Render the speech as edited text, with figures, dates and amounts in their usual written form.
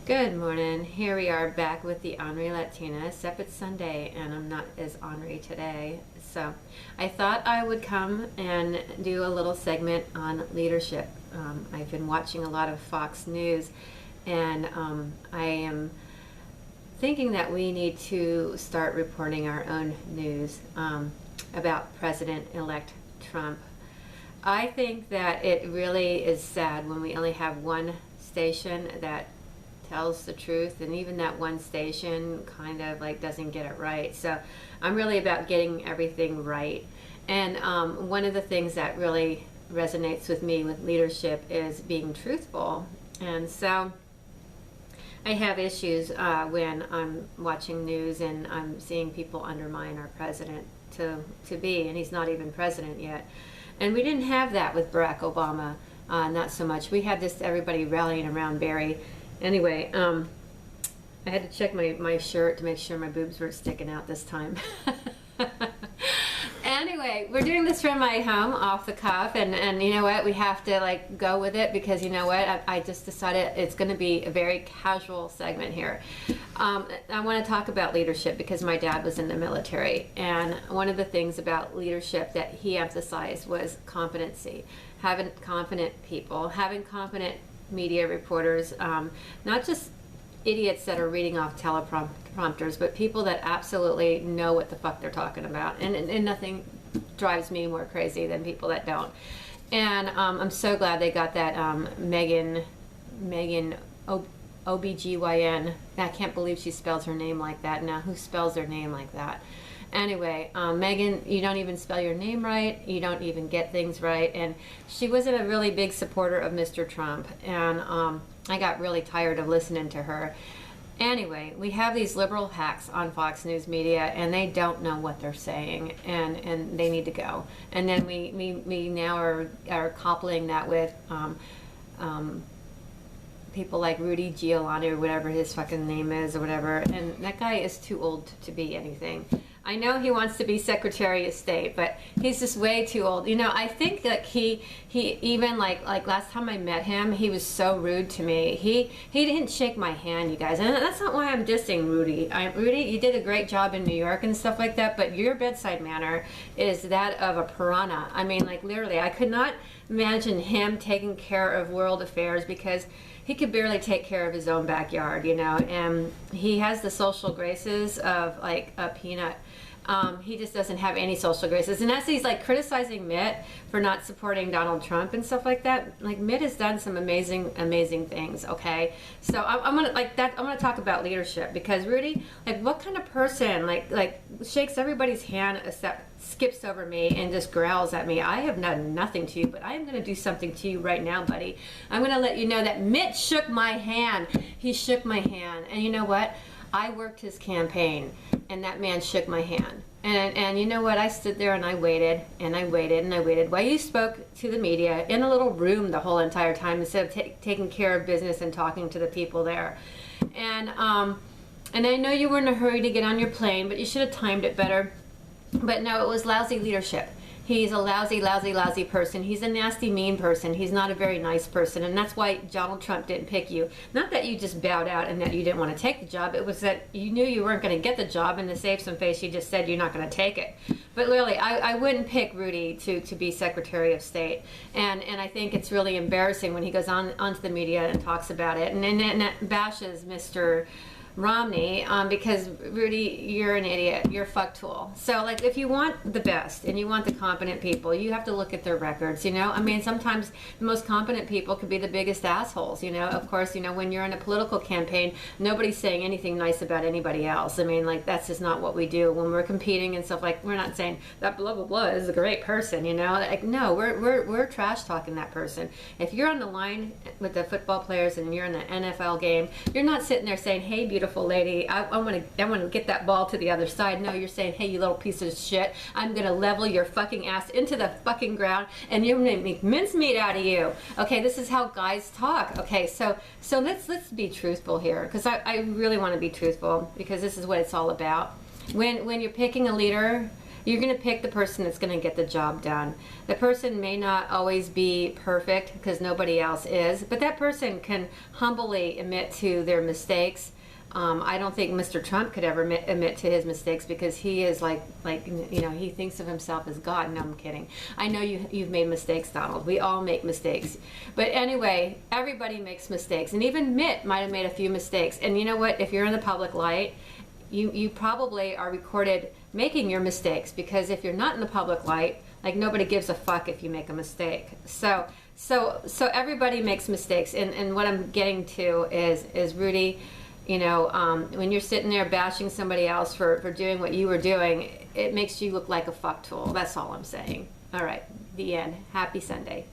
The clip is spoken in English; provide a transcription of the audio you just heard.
Good morning. Here we are back with the Ornery Latina, except it's Sunday and I'm not as ornery today. So I thought I would come and do a little segment on leadership. I've been watching a lot of Fox News and I am thinking that we need to start reporting our own news about President-elect Trump. I think that it really is sad when we only have one station that tells the truth, and even that one station kind of like doesn't get it right. So I'm really about getting everything right. And one of the things that really resonates with me with leadership is being truthful. And so I have issues when I'm watching news and I'm seeing people undermine our president to be, and he's not even president yet. And we didn't have that with Barack Obama, not so much. We had this everybody rallying around Barry. Anyway, I had to check my shirt to make sure my boobs weren't sticking out this time. Anyway, we're doing this from my home, off the cuff, and you know what? We have to like go with it because you know what? I just decided it's going to be a very casual segment here. I want to talk about leadership because my dad was in the military, and one of the things about leadership that he emphasized was competency, having confident people, having confident media reporters, not just idiots that are reading off teleprompters, but people that absolutely know what the fuck they're talking about. And nothing drives me more crazy than people that don't. And I'm so glad they got that Megan OBGYN. I can't believe she spells her name like that. Now, who spells their name like that? Anyway, Megan, you don't even spell your name right. You don't even get things right. And she wasn't a really big supporter of Mr. Trump. And I got really tired of listening to her. Anyway, we have these liberal hacks on Fox News Media, and they don't know what they're saying, and they need to go. And then we now are coupling that with people like Rudy Giuliani or whatever his fucking name is or whatever. And that guy is too old to be anything. I know he wants to be Secretary of State, but he's just way too old. You know, I think that he even like last time I met him, he was so rude to me. He didn't shake my hand, you guys. And that's not why I'm dissing Rudy. Rudy, you did a great job in New York and stuff like that, but your bedside manner is that of a piranha. I mean, like literally, I could not imagine him taking care of world affairs because he could barely take care of his own backyard, you know, and he has the social graces of like a peanut. He just doesn't have any social graces. And as he's like criticizing Mitt for not supporting Donald Trump and stuff like that, like Mitt has done some amazing things, okay? So I'm gonna talk about leadership because Rudy, like what kind of person like shakes everybody's hand except skips over me and just growls at me. I have done nothing to you, but I am going to do something to you right now, buddy. I'm going to let you know that Mitt shook my hand. He shook my hand. And you know what? I worked his campaign, and that man shook my hand. And you know what? I stood there and I waited and I waited and I waited while you spoke to the media in a little room the whole entire time instead of taking care of business and talking to the people there. And I know you were in a hurry to get on your plane, but you should have timed it better. But no, it was lousy leadership. He's a lousy person. He's a nasty, mean person. He's not a very nice person. And that's why Donald Trump didn't pick you. Not that you just bowed out and that you didn't want to take the job. It was that you knew you weren't going to get the job, and to save some face, you just said you're not going to take it. But literally, I wouldn't pick Rudy to be Secretary of State. And I think it's really embarrassing when he goes onto the media and talks about it and bashes Mr. Romney because Rudy, you're an idiot. You're a fucktool. So like if you want the best and you want the competent people, you have to look at their records, you know? I mean, sometimes the most competent people could be the biggest assholes, you know? Of course, you know, when you're in a political campaign, nobody's saying anything nice about anybody else. I mean, like that's just not what we do when we're competing and stuff. Like we're not saying that blah blah blah is a great person, you know? Like no, we're trash talking that person. If you're on the line with the football players and you're in the NFL game, you're not sitting there saying, "Hey, beautiful lady, I want to get that ball to the other side." No, you're saying, "Hey, you little piece of shit, I'm gonna level your fucking ass into the fucking ground, and you're gonna make mincemeat out of you." Okay, this is how guys talk. Okay, so let's be truthful here, because I really want to be truthful, because this is what it's all about. When you're picking a leader, You're going to pick the person that's going to get the job done. The person may not always be perfect because nobody else is, but that person can humbly admit to their mistakes. I don't think Mr. Trump could ever admit to his mistakes because he is like he thinks of himself as God. No, I'm kidding. I know you've made mistakes, Donald. We all make mistakes. But anyway, everybody makes mistakes, and even Mitt might have made a few mistakes. And you know what? If you're in the public light, you probably are recorded making your mistakes, because if you're not in the public light, like, nobody gives a fuck if you make a mistake. So everybody makes mistakes, and what I'm getting to is Rudy. When you're sitting there bashing somebody else for doing what you were doing, it makes you look like a fuck tool. That's all I'm saying. All right, the end. Happy Sunday.